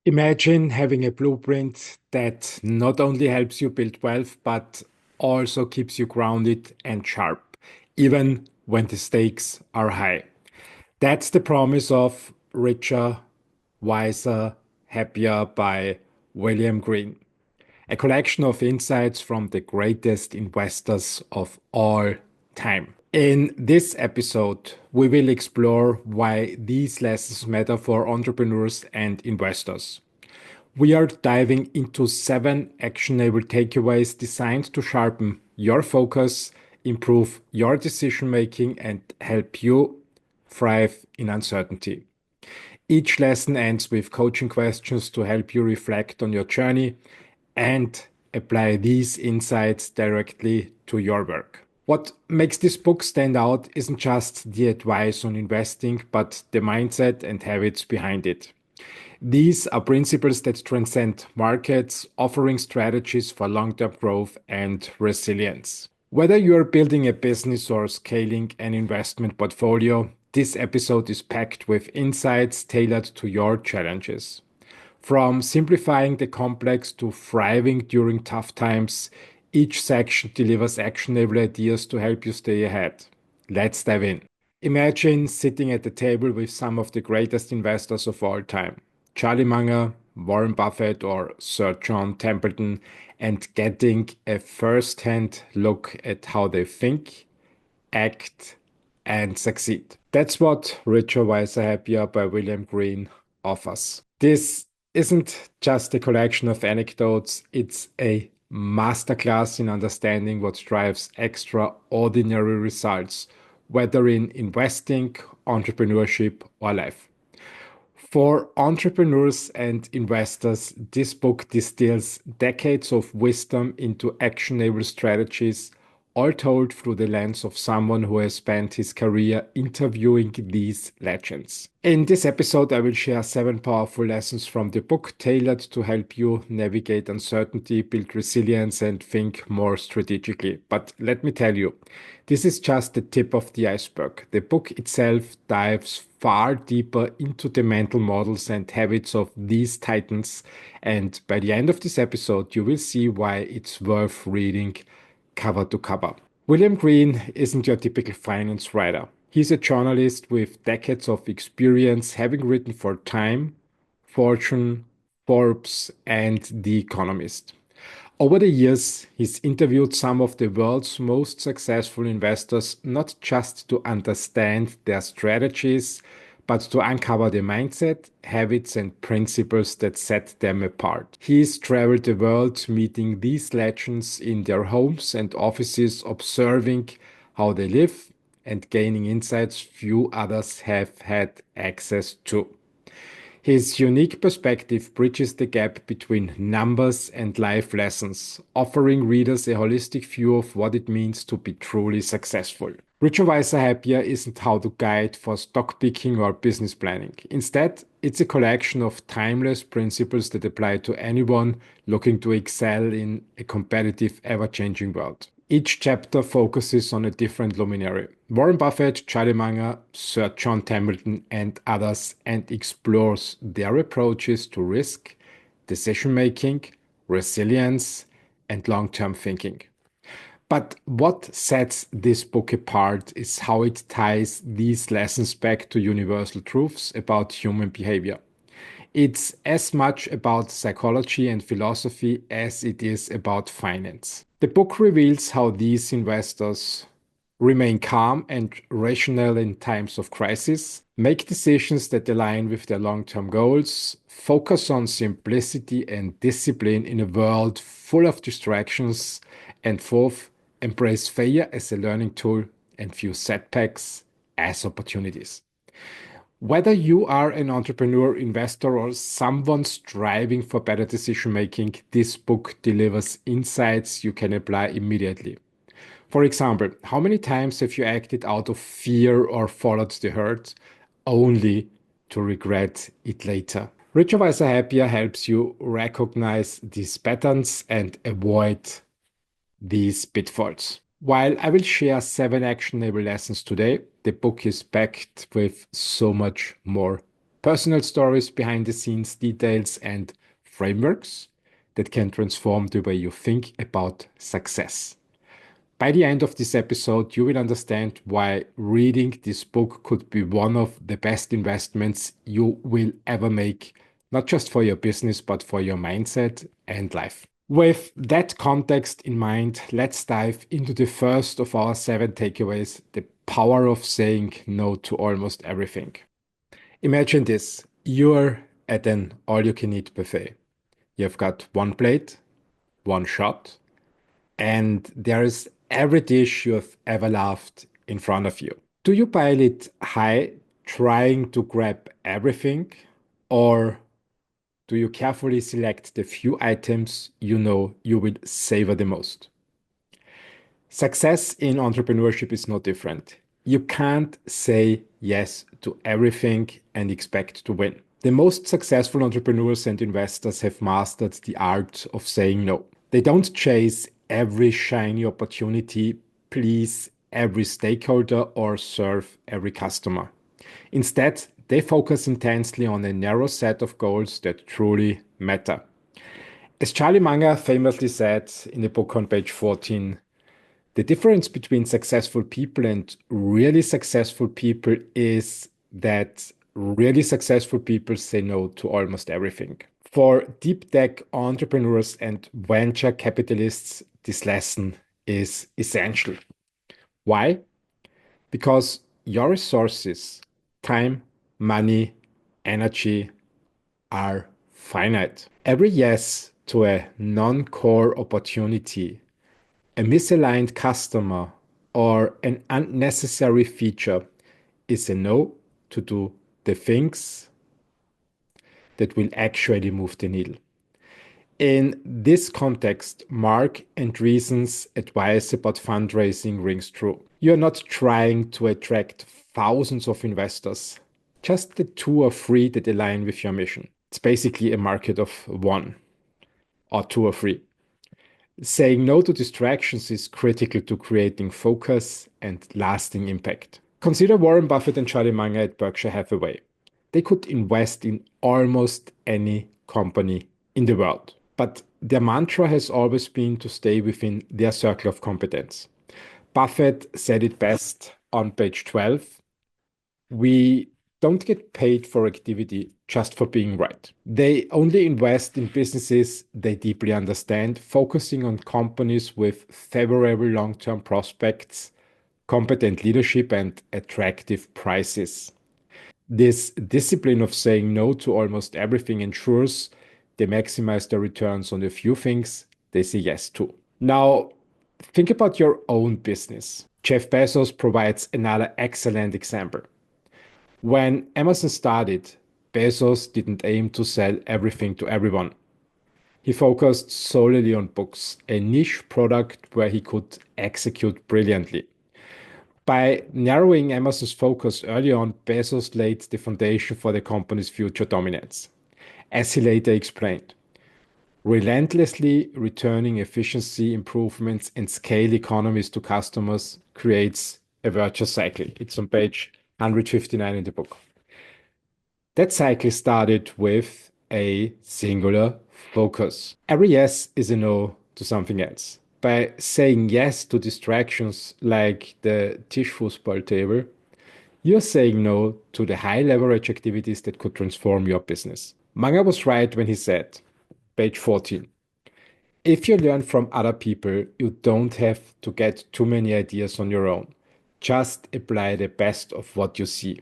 Imagine having a blueprint that not only helps you build wealth, but also keeps you grounded and sharp, even when the stakes are high. That's the promise of Richer, Wiser, Happier by William Green, a collection of insights from the greatest investors of all time. In this episode, we will explore why these lessons matter for entrepreneurs and investors. We are diving into 7 actionable takeaways designed to sharpen your focus, improve your decision making, and help you thrive in uncertainty. Each lesson ends with coaching questions to help you reflect on your journey and apply these insights directly to your work. What makes this book stand out isn't just the advice on investing, but the mindset and habits behind it. These are principles that transcend markets, offering strategies for long-term growth and resilience. Whether you're building a business or scaling an investment portfolio, this episode is packed with insights tailored to your challenges. From simplifying the complex to thriving during tough times, each section delivers actionable ideas to help you stay ahead. Let's dive in. Imagine sitting at the table with some of the greatest investors of all time, Charlie Munger, Warren Buffett, or Sir John Templeton, and getting a first-hand look at how they think, act, and succeed. That's what Richer, Wiser, Happier by William Green offers. This isn't just a collection of anecdotes, it's a masterclass in understanding what drives extraordinary results, whether in investing, entrepreneurship, or life. For entrepreneurs and investors, this book distills decades of wisdom into actionable strategies, all told through the lens of someone who has spent his career interviewing these legends. In this episode, I will share 7 powerful lessons from the book tailored to help you navigate uncertainty, build resilience, and think more strategically. But let me tell you, this is just the tip of the iceberg. The book itself dives far deeper into the mental models and habits of these titans, and by the end of this episode, you will see why it's worth reading cover to cover. William Green isn't your typical finance writer. He's a journalist with decades of experience, having written for Time, Fortune, Forbes, and The Economist. Over the years, he's interviewed some of the world's most successful investors, not just to understand their strategies, but to uncover the mindset, habits, and principles that set them apart. He's traveled the world meeting these legends in their homes and offices, observing how they live and gaining insights few others have had access to. His unique perspective bridges the gap between numbers and life lessons, offering readers a holistic view of what it means to be truly successful. Richer, Wiser, Happier isn't how to guide for stock picking or business planning. Instead, it's a collection of timeless principles that apply to anyone looking to excel in a competitive, ever-changing world. Each chapter focuses on a different luminary. Warren Buffett, Charlie Munger, Sir John Templeton, and others, and explores their approaches to risk, decision making, resilience, and long-term thinking. But what sets this book apart is how it ties these lessons back to universal truths about human behavior. It's as much about psychology and philosophy as it is about finance. The book reveals how these investors remain calm and rational in times of crisis, make decisions that align with their long-term goals, focus on simplicity and discipline in a world full of distractions, and fourth, embrace failure as a learning tool and view setbacks as opportunities. Whether you are an entrepreneur, investor, or someone striving for better decision making, this book delivers insights you can apply immediately. For example, how many times have you acted out of fear or followed the herd only to regret it later? Richer, Wiser, Happier helps you recognize these patterns and avoid these pitfalls. While I will share 7 actionable lessons today, the book is packed with so much more personal stories, behind the scenes details, and frameworks that can transform the way you think about success. By the end of this episode, you will understand why reading this book could be one of the best investments you will ever make, not just for your business, but for your mindset and life. With that context in mind, let's dive into the first of our 7 takeaways: the power of saying no to almost everything. Imagine this: you're at an all you can eat buffet. You've got one plate, one shot, and there is every dish you have ever loved in front of you. Do you pile it high, trying to grab everything, or do you carefully select the few items you know you will savor the most? Success in entrepreneurship is no different. You can't say yes to everything and expect to win. The most successful entrepreneurs and investors have mastered the art of saying no. They don't chase every shiny opportunity, please every stakeholder, or serve every customer. Instead, they focus intensely on a narrow set of goals that truly matter. As Charlie Munger famously said in the book on page 14, the difference between successful people and really successful people is that really successful people say no to almost everything. For deep tech entrepreneurs and venture capitalists, this lesson is essential. Why? Because your resources, time, money, energy, are finite. Every yes to a non-core opportunity, a misaligned customer, or an unnecessary feature is a no to do the things that will actually move the needle. In this context, Mark Andreessen's advice about fundraising rings true. You're not trying to attract thousands of investors, just the 2 or 3 that align with your mission. It's basically a market of 1 or 2 or 3. Saying no to distractions is critical to creating focus and lasting impact. Consider Warren Buffett and Charlie Munger at Berkshire Hathaway. They could invest in almost any company in the world, but their mantra has always been to stay within their circle of competence. Buffett said it best on page 12: we don't get paid for activity, just for being right. They only invest in businesses they deeply understand, focusing on companies with favorable long-term prospects, competent leadership, and attractive prices. This discipline of saying no to almost everything ensures they maximize their returns on the few things they say yes to. Now, think about your own business. Jeff Bezos provides another excellent example. When Amazon started, Bezos didn't aim to sell everything to everyone. He focused solely on books, a niche product where he could execute brilliantly. By narrowing Amazon's focus early on, Bezos laid the foundation for the company's future dominance. As he later explained, relentlessly returning efficiency improvements and scale economies to customers creates a virtuous cycle. It's on page 159 in the book. That cycle started with a singular focus. Every yes is a no to something else. By saying yes to distractions like the Tischfußball table, you're saying no to the high leverage activities that could transform your business. Munger was right when he said, page 14, if you learn from other people, you don't have to get too many ideas on your own. Just apply the best of what you see.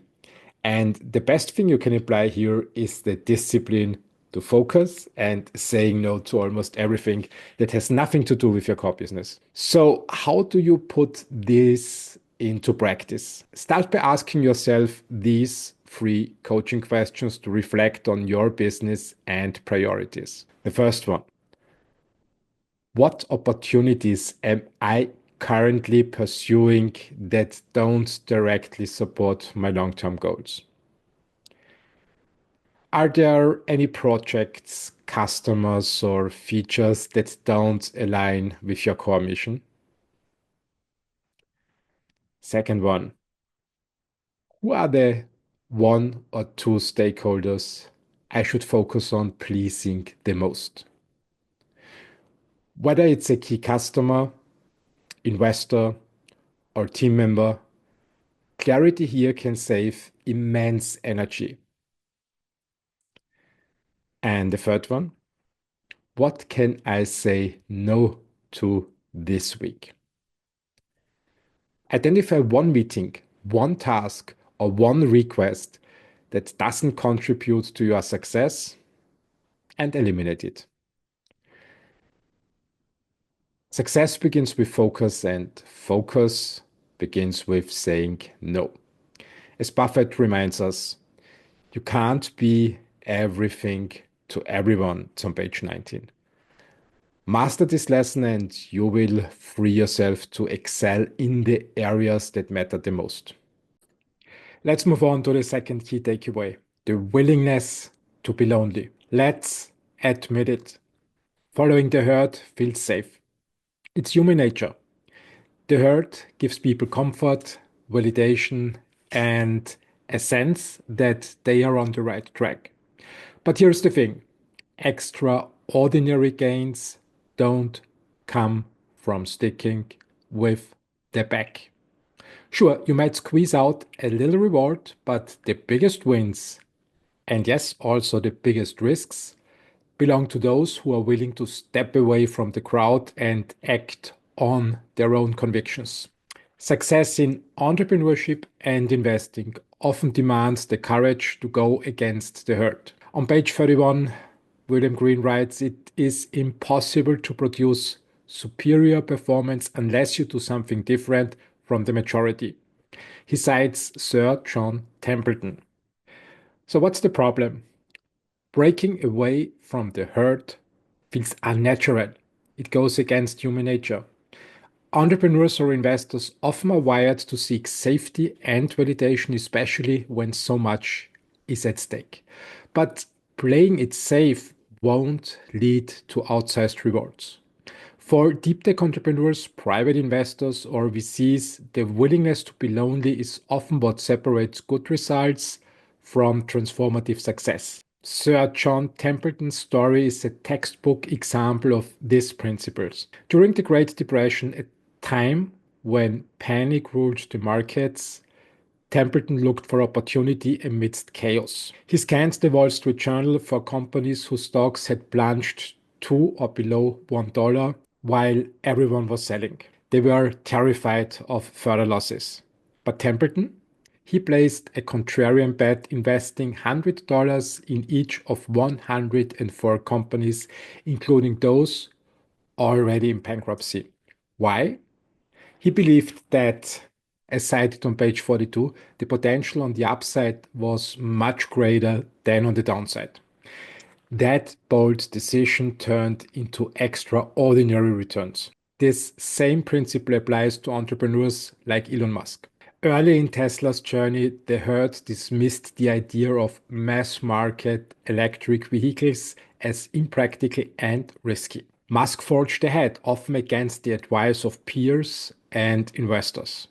And the best thing you can apply here is the discipline to focus and saying no to almost everything that has nothing to do with your core business. So, how do you put this into practice? Start by asking yourself these 3 coaching questions to reflect on your business and priorities. The first one: what opportunities am I currently pursuing that don't directly support my long-term goals? Are there any projects, customers, or features that don't align with your core mission? Second one: who are the one or two stakeholders I should focus on pleasing the most. Whether it's a key customer, investor, or team member, clarity here can save immense energy. And the third one, what can I say no to this week? Identify one meeting, one task, or one request that doesn't contribute to your success and eliminate it. Success begins with focus, and focus begins with saying no. As Buffett reminds us, you can't be everything to everyone. It's on page 19. Master this lesson, and you will free yourself to excel in the areas that matter the most. Let's move on to the second key takeaway, the willingness to be lonely. Let's admit it. Following the herd feels safe. It's human nature. The herd gives people comfort, validation, and a sense that they are on the right track. But here's the thing, extraordinary gains don't come from sticking with the pack. Sure, you might squeeze out a little reward, but the biggest wins, and yes, also the biggest risks, belong to those who are willing to step away from the crowd and act on their own convictions. Success in entrepreneurship and investing often demands the courage to go against the herd. On page 31, William Green writes, it is impossible to produce superior performance unless you do something different from the majority. He cites Sir John Templeton. So, what's the problem? Breaking away from the herd feels unnatural. It goes against human nature. Entrepreneurs or investors often are wired to seek safety and validation, especially when so much is at stake. But playing it safe won't lead to outsized rewards. For deep tech entrepreneurs, private investors, or VCs, the willingness to be lonely is often what separates good results from transformative success. Sir John Templeton's story is a textbook example of these principles. During the Great Depression, a time when panic ruled the markets, Templeton looked for opportunity amidst chaos. He scanned the Wall Street Journal for companies whose stocks had plunged to or below $1 while everyone was selling. They were terrified of further losses. But Templeton, he placed a contrarian bet, investing $100 in each of 104 companies, including those already in bankruptcy. Why? He believed that, as cited on page 42, the potential on the upside was much greater than on the downside. That bold decision turned into extraordinary returns. This same principle applies to entrepreneurs like Elon Musk. Early in Tesla's journey, the herd dismissed the idea of mass market electric vehicles as impractical and risky. Musk forged ahead, often against the advice of peers and investors.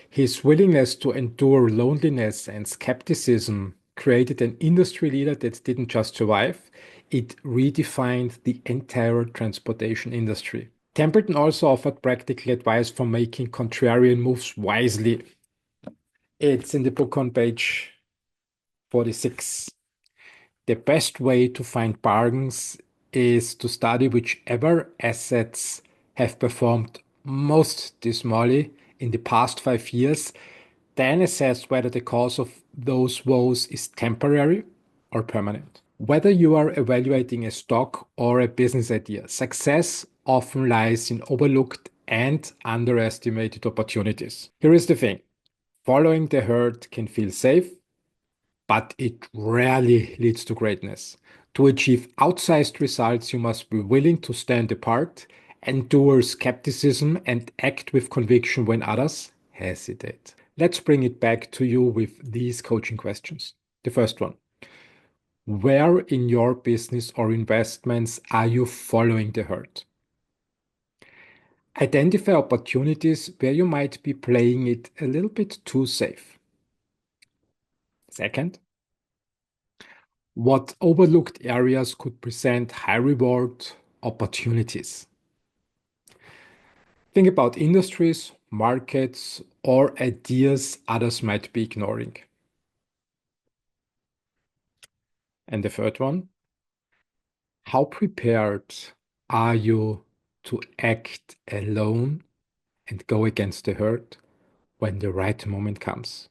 His willingness to endure loneliness and skepticism created an industry leader that didn't just survive, it redefined the entire transportation industry. Templeton also offered practical advice for making contrarian moves wisely. It's in the book on page 46. The best way to find bargains is to study whichever assets have performed most dismally in the past 5 years, then assess whether the cause of those woes is temporary or permanent. Whether you are evaluating a stock or a business idea, success often lies in overlooked and underestimated opportunities. Here is the thing, following the herd can feel safe, but it rarely leads to greatness. To achieve outsized results, you must be willing to stand apart, endure skepticism, and act with conviction when others hesitate. Let's bring it back to you with these coaching questions. The first one, where in your business or investments are you following the herd? Identify opportunities where you might be playing it a little bit too safe. Second, what overlooked areas could present high reward opportunities? Think about industries, markets, or ideas others might be ignoring. And the third one, how prepared are you to act alone and go against the herd when the right moment comes?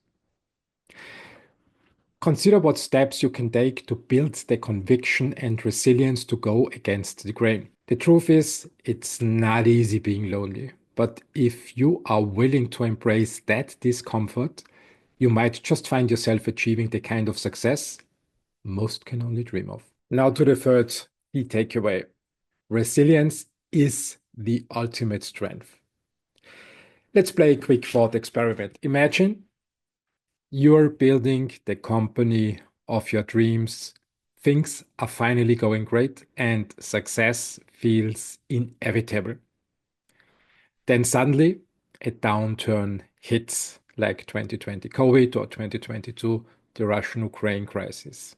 Consider what steps you can take to build the conviction and resilience to go against the grain. The truth is, it's not easy being lonely, but if you are willing to embrace that discomfort, you might just find yourself achieving the kind of success most can only dream of. Now to the third key takeaway. Resilience is the ultimate strength. Let's play a quick thought experiment. Imagine you're building the company of your dreams. Things are finally going great and success feels inevitable. Then suddenly a downturn hits like 2020 COVID or 2022, the Russian-Ukraine crisis.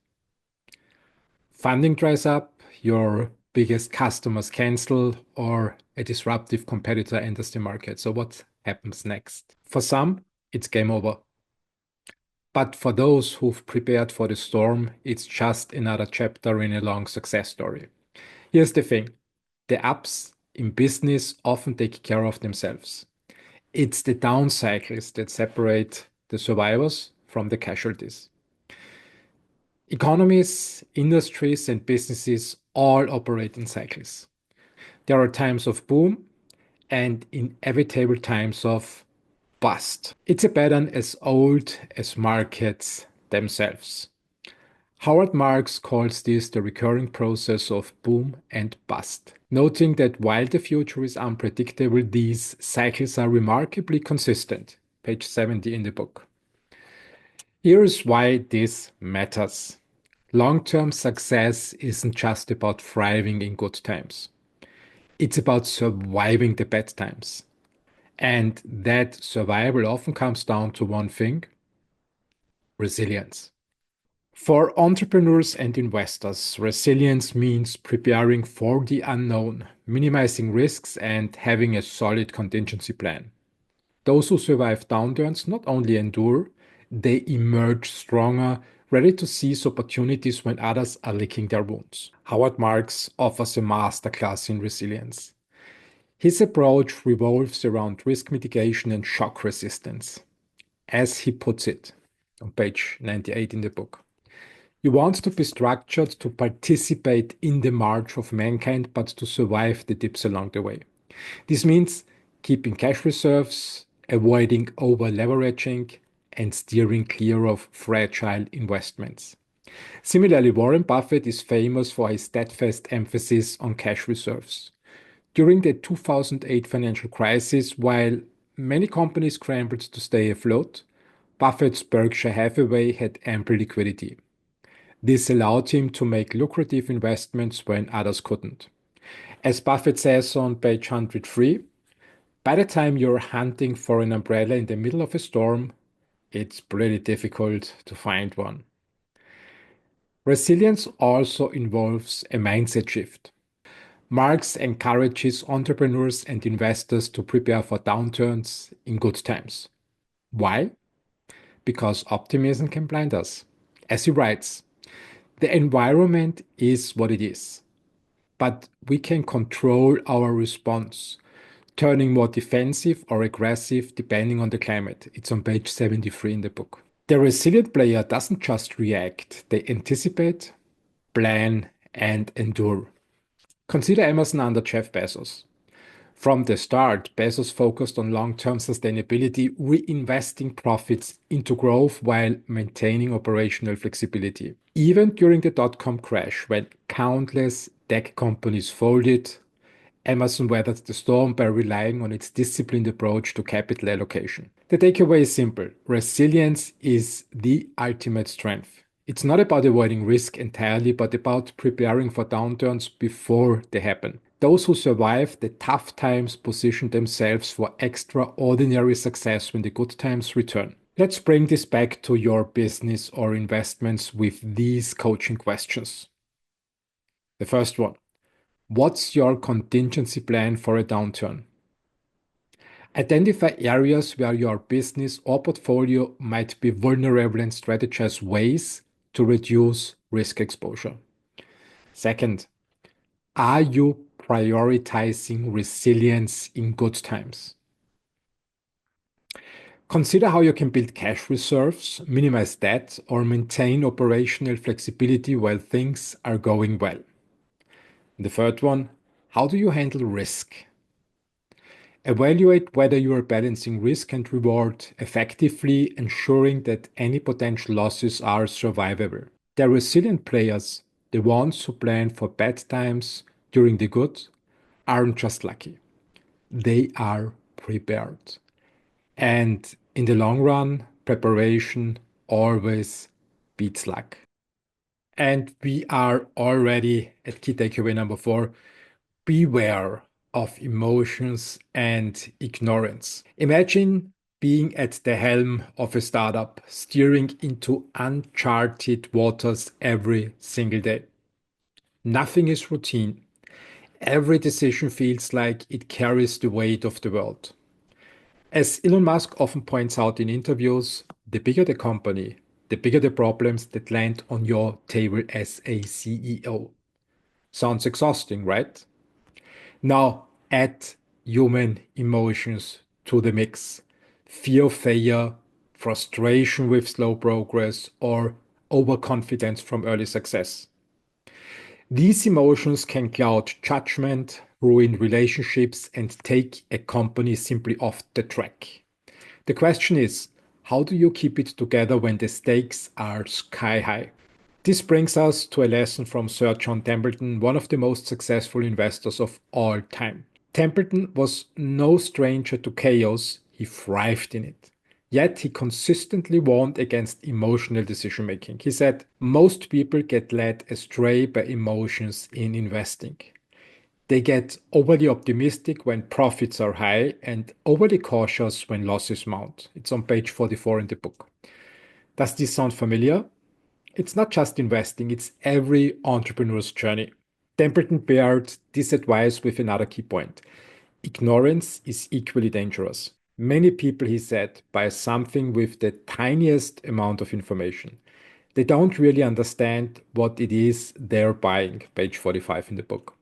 Funding dries up, your biggest customers cancel, or a disruptive competitor enters the market. So what happens next? For some, it's game over. But for those who've prepared for the storm, it's just another chapter in a long success story. Here's the thing. The ups in business often take care of themselves. It's the down cycles that separate the survivors from the casualties. Economies, industries, and businesses all operate in cycles. There are times of boom and inevitable times of bust. It's a pattern as old as markets themselves. Howard Marks calls this the recurring process of boom and bust, noting that while the future is unpredictable, these cycles are remarkably consistent. Page 70 in the book. Here's why this matters. Long-term success isn't just about thriving in good times. It's about surviving the bad times. And that survival often comes down to one thing: resilience. For entrepreneurs and investors, resilience means preparing for the unknown, minimizing risks, and having a solid contingency plan. Those who survive downturns not only endure, they emerge stronger, ready to seize opportunities when others are licking their wounds. Howard Marks offers a masterclass in resilience. His approach revolves around risk mitigation and shock resistance. As he puts it on page 98 in the book, you want to be structured to participate in the march of mankind, but to survive the dips along the way. This means keeping cash reserves, avoiding over-leveraging, and steering clear of fragile investments. Similarly, Warren Buffett is famous for his steadfast emphasis on cash reserves. During the 2008 financial crisis, while many companies scrambled to stay afloat, Buffett's Berkshire Hathaway had ample liquidity. This allowed him to make lucrative investments when others couldn't. As Buffett says on page 103, by the time you're hunting for an umbrella in the middle of a storm, it's pretty difficult to find one. Resilience also involves a mindset shift. Marx encourages entrepreneurs and investors to prepare for downturns in good times. Why? Because optimism can blind us. As he writes, the environment is what it is, but we can control our response, turning more defensive or aggressive depending on the climate. It's on page 73 in the book. The resilient player doesn't just react, they anticipate, plan, and endure. Consider Amazon under Jeff Bezos. From the start, Bezos focused on long-term sustainability, reinvesting profits into growth while maintaining operational flexibility. Even during the dot-com crash, when countless tech companies folded, Amazon weathered the storm by relying on its disciplined approach to capital allocation. The takeaway is simple. Resilience is the ultimate strength. It's not about avoiding risk entirely, but about preparing for downturns before they happen. Those who survive the tough times position themselves for extraordinary success when the good times return. Let's bring this back to your business or investments with these coaching questions. The first one, what's your contingency plan for a downturn? Identify areas where your business or portfolio might be vulnerable and strategize ways to reduce risk exposure. Second, are you prioritizing resilience in good times? Consider how you can build cash reserves, minimize debt, or maintain operational flexibility while things are going well. The third one, how do you handle risk? Evaluate whether you are balancing risk and reward effectively, ensuring that any potential losses are survivable. The resilient players, the ones who plan for bad times during the good, aren't just lucky. They are prepared. And in the long run, preparation always beats luck. And we are already at key takeaway number 4. Beware of emotions and ignorance. Imagine being at the helm of a startup, steering into uncharted waters every single day. Nothing is routine. Every decision feels like it carries the weight of the world. As Elon Musk often points out in interviews, the bigger the company, the bigger the problems that land on your table as a CEO. Sounds exhausting, right? Now add human emotions to the mix. Fear of failure, frustration with slow progress, or overconfidence from early success. These emotions can cloud judgment, ruin relationships, and take a company simply off the track. The question is, how do you keep it together when the stakes are sky high? This brings us to a lesson from Sir John Templeton, one of the most successful investors of all time. Templeton was no stranger to chaos, he thrived in it. Yet he consistently warned against emotional decision making. He said, most people get led astray by emotions in investing. They get overly optimistic when profits are high and overly cautious when losses mount. It's on page 44 in the book. Does this sound familiar? It's not just investing, it's every entrepreneur's journey. Templeton paired this advice with another key point. Ignorance is equally dangerous. Many people, he said, buy something with the tiniest amount of information. They don't really understand what it is they're buying, page 45 in the book.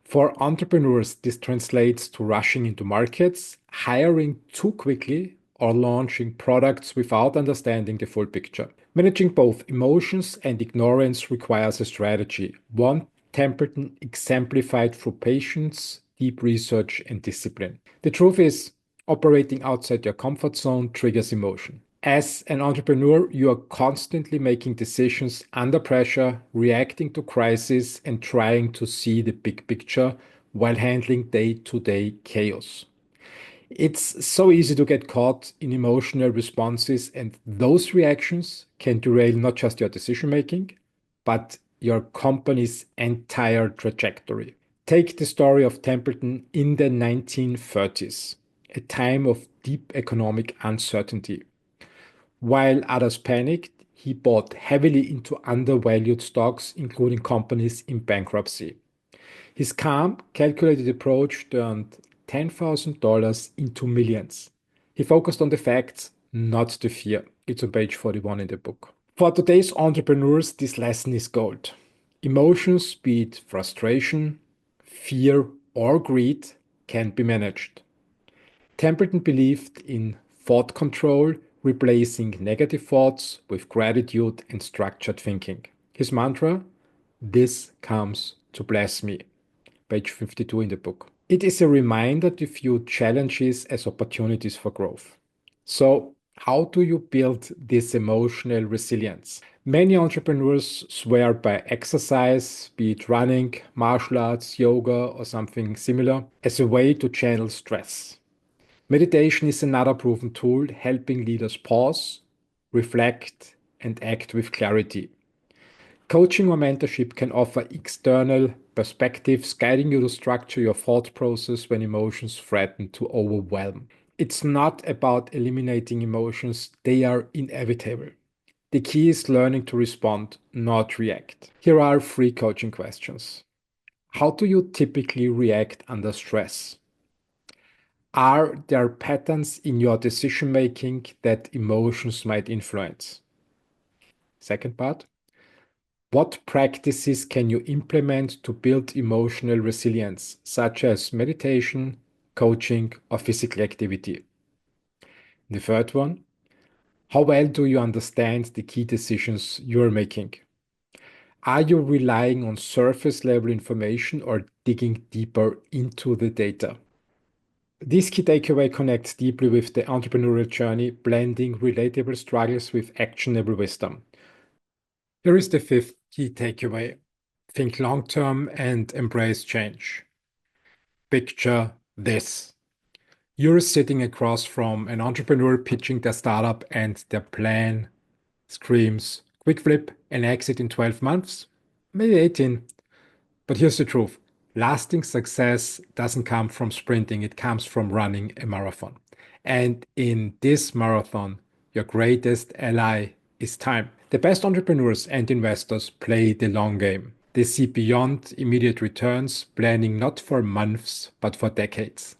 For entrepreneurs, this translates to rushing into markets, hiring too quickly, or launching products without understanding the full picture. Managing both emotions and ignorance requires a strategy, one Templeton exemplified through patience, deep research, and discipline. The truth is, operating outside your comfort zone triggers emotion. As an entrepreneur, you are constantly making decisions under pressure, reacting to crisis, and trying to see the big picture while handling day-to-day chaos. It's so easy to get caught in emotional responses, and those reactions can derail not just your decision making, but your company's entire trajectory. Take the story of Templeton in the 1930s, a time of deep economic uncertainty. While others panicked, he bought heavily into undervalued stocks, including companies in bankruptcy. His calm, calculated approach turned $10,000 into millions. He focused on the facts, not the fear. It's on page 41 in the book. For today's entrepreneurs, this lesson is gold. Emotions, be it frustration, fear, or greed, can be managed. Templeton believed in thought control, replacing negative thoughts with gratitude and structured thinking. His mantra, this comes to bless me, page 52 in the book. It is a reminder to view challenges as opportunities for growth. So, how do you build this emotional resilience? Many entrepreneurs swear by exercise, be it running, martial arts, yoga, or something similar, as a way to channel stress. Meditation is another proven tool helping leaders pause, reflect, and act with clarity. Coaching or mentorship can offer external perspectives, guiding you to structure your thought process when emotions threaten to overwhelm. It's not about eliminating emotions, they are inevitable. The key is learning to respond, not react. Here are three coaching questions. How do you typically react under stress? Are there patterns in your decision making that emotions might influence? Second part, what practices can you implement to build emotional resilience, such as meditation, coaching, or physical activity? The third one, how well do you understand the key decisions you're making? Are you relying on surface level information or digging deeper into the data? This key takeaway connects deeply with the entrepreneurial journey, blending relatable struggles with actionable wisdom. Here is the fifth key takeaway. Think long term and embrace change. Picture this. You're sitting across from an entrepreneur pitching their startup, and their plan screams quick flip and exit in 12 months, maybe 18. But here's the truth. Lasting success doesn't come from sprinting, it comes from running a marathon. And in this marathon, your greatest ally is time. The best entrepreneurs and investors play the long game. They see beyond immediate returns, planning not for months, but for decades.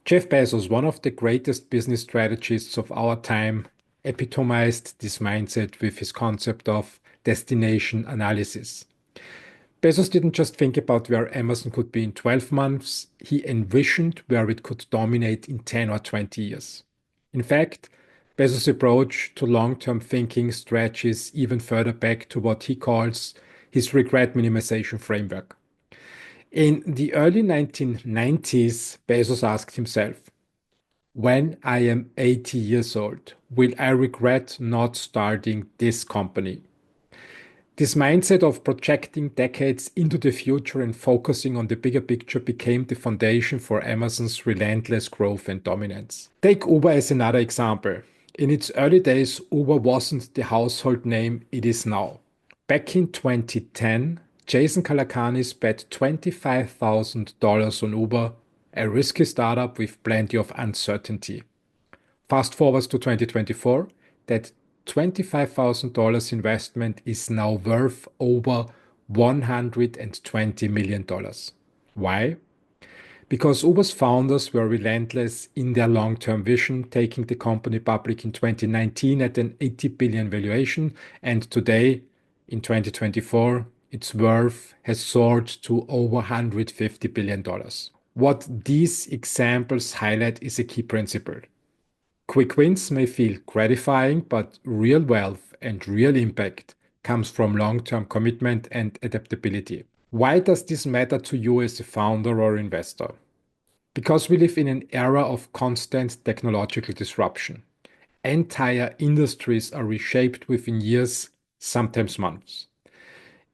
Jeff Bezos, one of the greatest business strategists of our time, epitomized this mindset with his concept of destination analysis. Bezos didn't just think about where Amazon could be in 12 months, he envisioned where it could dominate in 10 or 20 years. In fact, Bezos' approach to long-term thinking stretches even further back to what he calls his regret minimization framework. In the early 1990s, Bezos asked himself, when I am 80 years old, will I regret not starting this company? This mindset of projecting decades into the future and focusing on the bigger picture became the foundation for Amazon's relentless growth and dominance. Take Uber as another example. In its early days, Uber wasn't the household name it is now. Back in 2010, Jason Calacanis bet $25,000 on Uber, a risky startup with plenty of uncertainty. Fast forward to 2024, that $25,000 investment is now worth over $120 million. Why? Because Uber's founders were relentless in their long-term vision, taking the company public in 2019 at an 80 billion valuation, and today, in 2024, its worth has soared to over $150 billion. What these examples highlight is a key principle. Quick wins may feel gratifying, but real wealth and real impact comes from long-term commitment and adaptability. Why does this matter to you as a founder or investor? Because we live in an era of constant technological disruption. Entire industries are reshaped within years, sometimes months.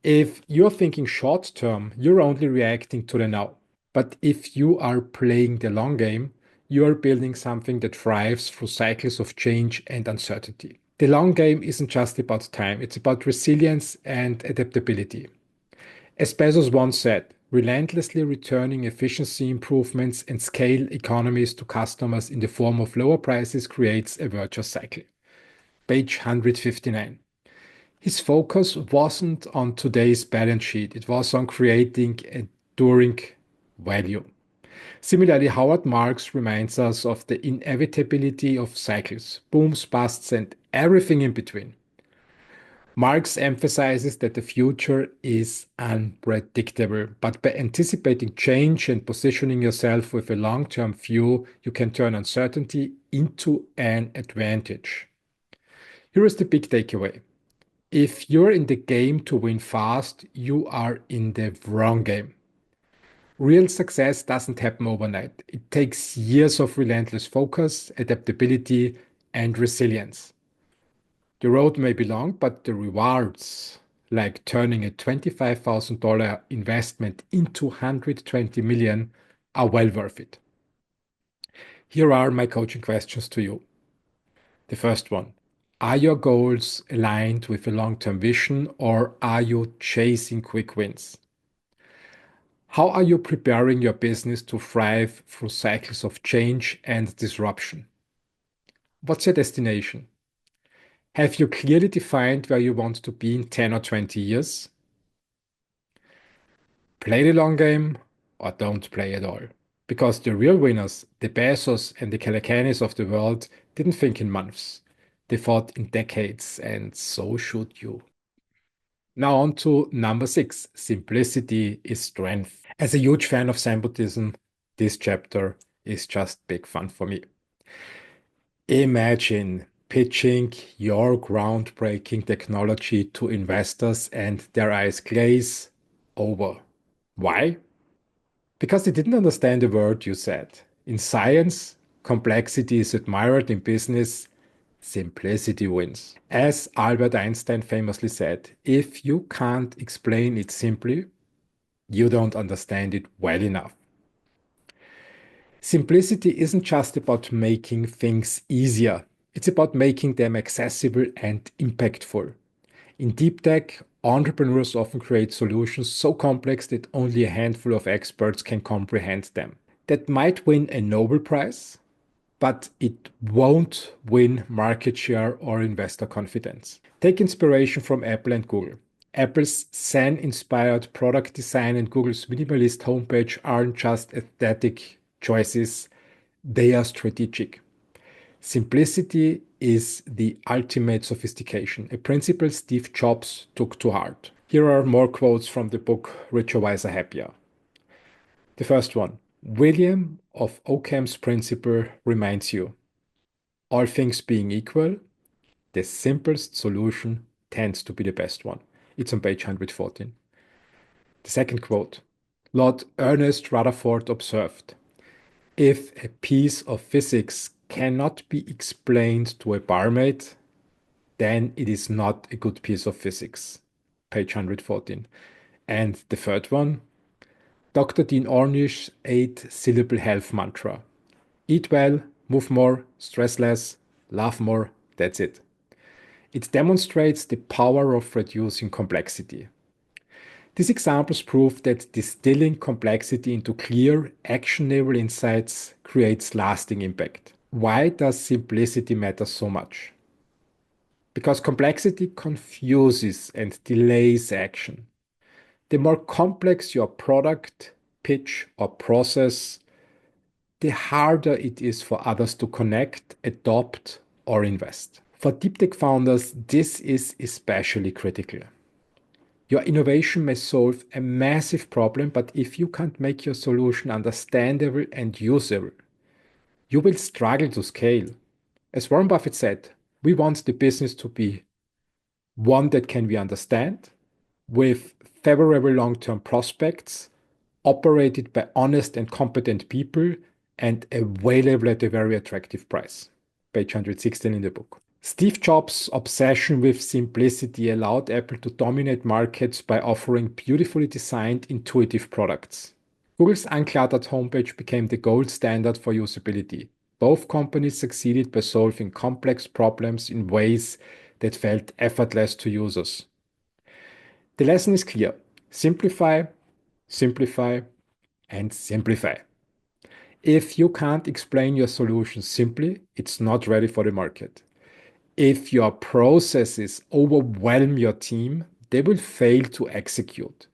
If you're thinking short term, you're only reacting to the now. But if you are playing the long game, you are building something that thrives through cycles of change and uncertainty. The long game isn't just about time, it's about resilience and adaptability. As Bezos once said, relentlessly returning efficiency improvements and scale economies to customers in the form of lower prices creates a virtuous cycle. Page 159. His focus wasn't on today's balance sheet, it was on creating enduring value. Similarly, Howard Marks reminds us of the inevitability of cycles, booms, busts, and everything in between. Marx emphasizes that the future is unpredictable, but by anticipating change and positioning yourself with a long-term view, you can turn uncertainty into an advantage. Here is the big takeaway. If you're in the game to win fast, you are in the wrong game. Real success doesn't happen overnight. It takes years of relentless focus, adaptability, and resilience. The road may be long, but the rewards, like turning a $25,000 investment into 120 million, are well worth it. Here are my coaching questions to you. The first one, are your goals aligned with a long-term vision or are you chasing quick wins? How are you preparing your business to thrive through cycles of change and disruption? What's your destination? Have you clearly defined where you want to be in 10 or 20 years? Play the long game or don't play at all. Because the real winners, the Bezos and the Kalakanis of the world, didn't think in months. They thought in decades, and so should you. Now on to number 6. Simplicity is strength. As a huge fan of Zen Buddhism, this chapter is just big fun for me. Imagine pitching your groundbreaking technology to investors and their eyes glaze over. Why? Because they didn't understand the word you said. In science, complexity is admired. In business, simplicity wins. As Albert Einstein famously said, if you can't explain it simply, you don't understand it well enough. Simplicity isn't just about making things easier, it's about making them accessible and impactful. In deep tech, entrepreneurs often create solutions so complex that only a handful of experts can comprehend them. That might win a Nobel Prize, but it won't win market share or investor confidence. Take inspiration from Apple and Google. Apple's Zen-inspired product design and Google's minimalist homepage aren't just aesthetic choices, they are strategic. Simplicity is the ultimate sophistication, a principle Steve Jobs took to heart. Here are more quotes from the book Richer, Wiser, Happier. The first one, William of Ockham's principle reminds you, all things being equal, the simplest solution tends to be the best one. It's on page 114. The second quote, Lord Ernest Rutherford observed, if a piece of physics cannot be explained to a barmaid, then it is not a good piece of physics. Page 114. And the third one, Dr. Dean Ornish's 8-syllable health mantra. Eat well, move more, stress less, laugh more, that's it. It demonstrates the power of reducing complexity. These examples prove that distilling complexity into clear, actionable insights creates lasting impact. Why does simplicity matter so much? Because complexity confuses and delays action. The more complex your product, pitch, or process, the harder it is for others to connect, adopt, or invest. For deep tech founders, this is especially critical. Your innovation may solve a massive problem, but if you can't make your solution understandable and usable, you will struggle to scale. As Warren Buffett said, we want the business to be one that can we understand, with favorable long-term prospects, operated by honest and competent people, and available at a very attractive price. Page 116 in the book. Steve Jobs' obsession with simplicity allowed Apple to dominate markets by offering beautifully designed, intuitive products. Google's uncluttered homepage became the gold standard for usability. Both companies succeeded by solving complex problems in ways that felt effortless to users. The lesson is clear. Simplify, simplify, and simplify. If you can't explain your solution simply, it's not ready for the market. If your processes overwhelm your team, they will fail to execute.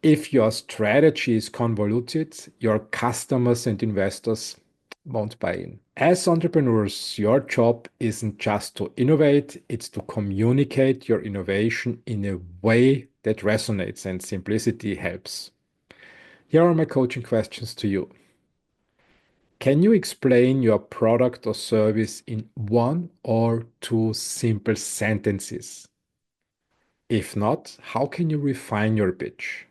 If your strategy is convoluted, your customers and investors won't buy in. As entrepreneurs, your job isn't just to innovate, it's to communicate your innovation in a way that resonates, and simplicity helps. Here are my coaching questions to you. Can you explain your product or service in one or two simple sentences? If not, how can you refine your pitch?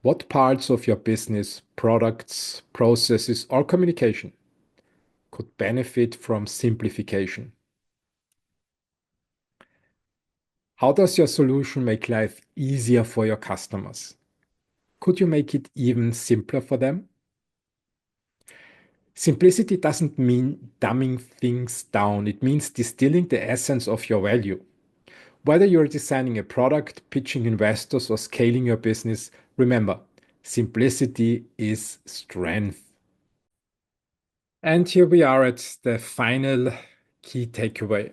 What parts of your business, products, processes, or communication could benefit from simplification? How does your solution make life easier for your customers? Could you make it even simpler for them? Simplicity doesn't mean dumbing things down. It means distilling the essence of your value. Whether you're designing a product, pitching investors, or scaling your business, remember, simplicity is strength. And here we are at the final key takeaway.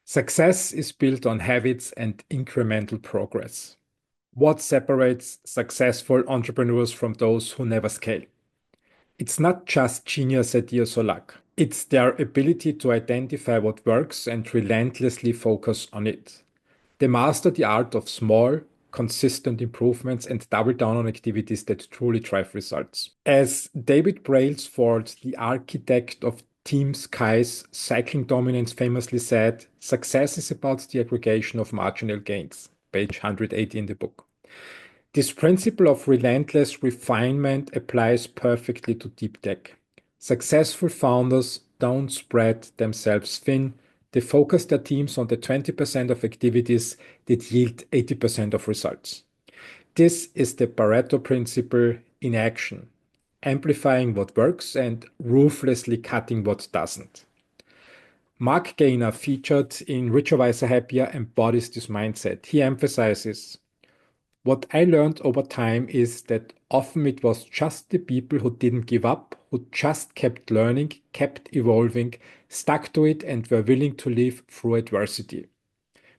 Success is built on habits and incremental progress. What separates successful entrepreneurs from those who never scale? It's not just genius ideas or luck. It's their ability to identify what works and relentlessly focus on it. They master the art of small, consistent improvements and double down on activities that truly drive results. As David Brailsford, the architect of Team Sky's cycling dominance, famously said, success is about the aggregation of marginal gains. Page 180 in the book. This principle of relentless refinement applies perfectly to deep tech. Successful founders don't spread themselves thin. They focus their teams on the 20% of activities that yield 80% of results. This is the Pareto principle in action, amplifying what works and ruthlessly cutting what doesn't. Mark Gainer, featured in Richer, Wiser, Happier, embodies this mindset. He emphasizes, what I learned over time is that often it was just the people who didn't give up, who just kept learning, kept evolving, stuck to it, and were willing to live through adversity.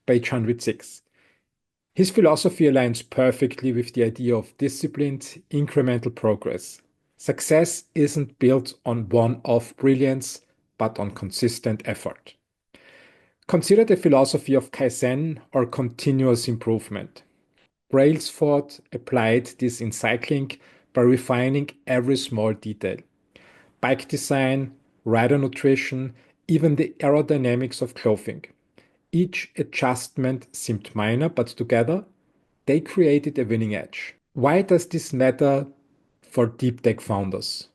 Page 106. His philosophy aligns perfectly with the idea of disciplined, incremental progress. Success isn't built on one-off brilliance, but on consistent effort. Consider the philosophy of Kaizen or continuous improvement. Brailsford applied this in cycling by refining every small detail. Bike design, rider nutrition, even the aerodynamics of clothing. Each adjustment seemed minor, but together they created a winning edge. Why does this matter for deep tech founders?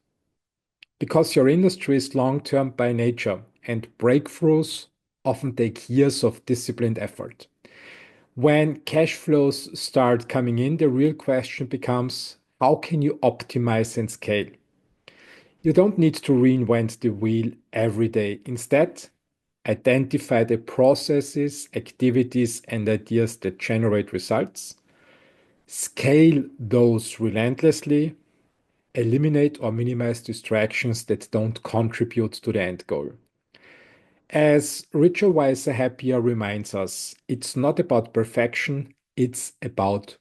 Because your industry is long-term by nature, and breakthroughs often take years of disciplined effort. When cash flows start coming in, the real question becomes, how can you optimize and scale? You don't need to reinvent the wheel every day. Instead, identify the processes, activities, and ideas that generate results. Scale those relentlessly. Eliminate or minimize distractions that don't contribute to the end goal. As Richer, Wiser, Happier reminds us, it's not about perfection, it's about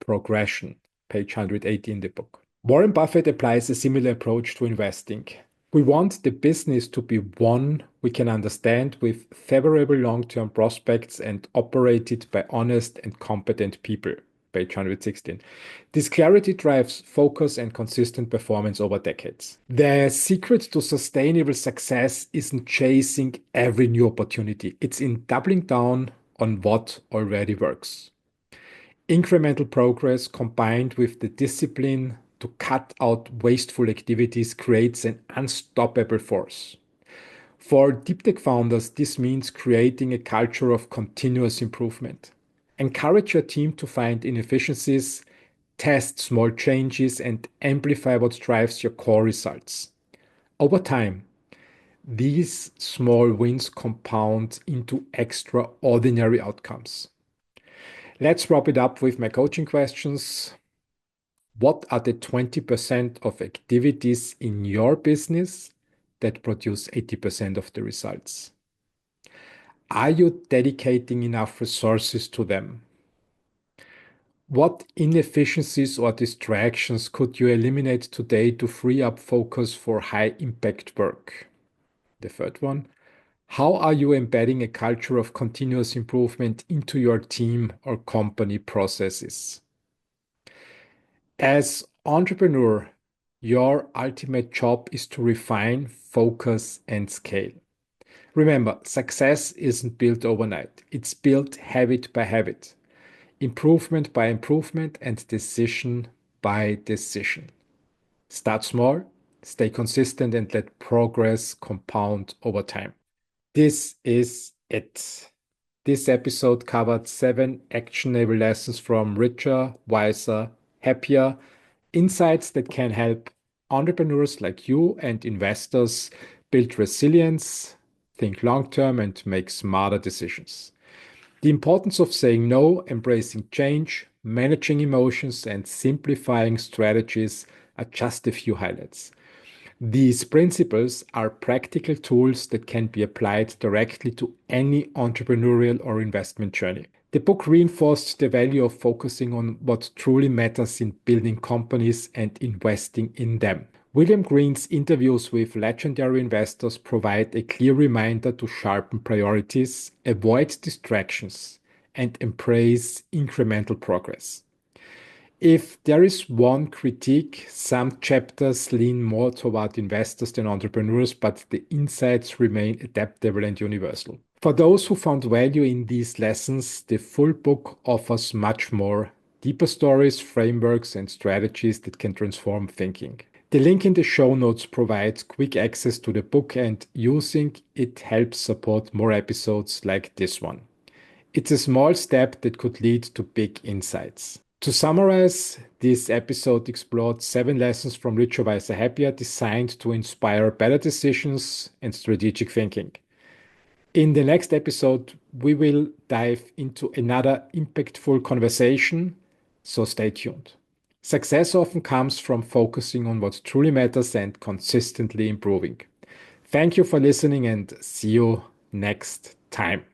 progression. Page 180 in the book. Warren Buffett applies a similar approach to investing. We want the business to be one we can understand with favorable long-term prospects and operated by honest and competent people. Page 116. This clarity drives focus and consistent performance over decades. The secret to sustainable success isn't chasing every new opportunity. It's in doubling down on what already works. Incremental progress combined with the discipline to cut out wasteful activities creates an unstoppable force. For deep tech founders, this means creating a culture of continuous improvement. Encourage your team to find inefficiencies, test small changes, and amplify what drives your core results. Over time, these small wins compound into extraordinary outcomes. Let's wrap it up with my coaching questions. What are the 20% of activities in your business that produce 80% of the results? Are you dedicating enough resources to them? What inefficiencies or distractions could you eliminate today to free up focus for high impact work? The third one, how are you embedding a culture of continuous improvement into your team or company processes? As entrepreneur, your ultimate job is to refine, focus, and scale. Remember, success isn't built overnight. It's built habit by habit, improvement by improvement, and decision by decision. Start small, stay consistent, and let progress compound over time. This is it. This episode covered 7 actionable lessons from Richer, Wiser, Happier, insights that can help entrepreneurs like you and investors build resilience, think long term, and make smarter decisions. The importance of saying no, embracing change, managing emotions, and simplifying strategies are just a few highlights. These principles are practical tools that can be applied directly to any entrepreneurial or investment journey. The book reinforced the value of focusing on what truly matters in building companies and investing in them. William Green's interviews with legendary investors provide a clear reminder to sharpen priorities, avoid distractions, and embrace incremental progress. If there is one critique, some chapters lean more toward investors than entrepreneurs, but the insights remain adaptable and universal. For those who found value in these lessons, the full book offers much more: deeper stories, frameworks, and strategies that can transform thinking. The link in the show notes provides quick access to the book, and using it helps support more episodes like this one. It's a small step that could lead to big insights. To summarize, this episode explored 7 lessons from Richer, Wiser, Happier designed to inspire better decisions and strategic thinking. In the next episode, we will dive into another impactful conversation, so stay tuned. Success often comes from focusing on what truly matters and consistently improving. Thank you for listening and see you next time.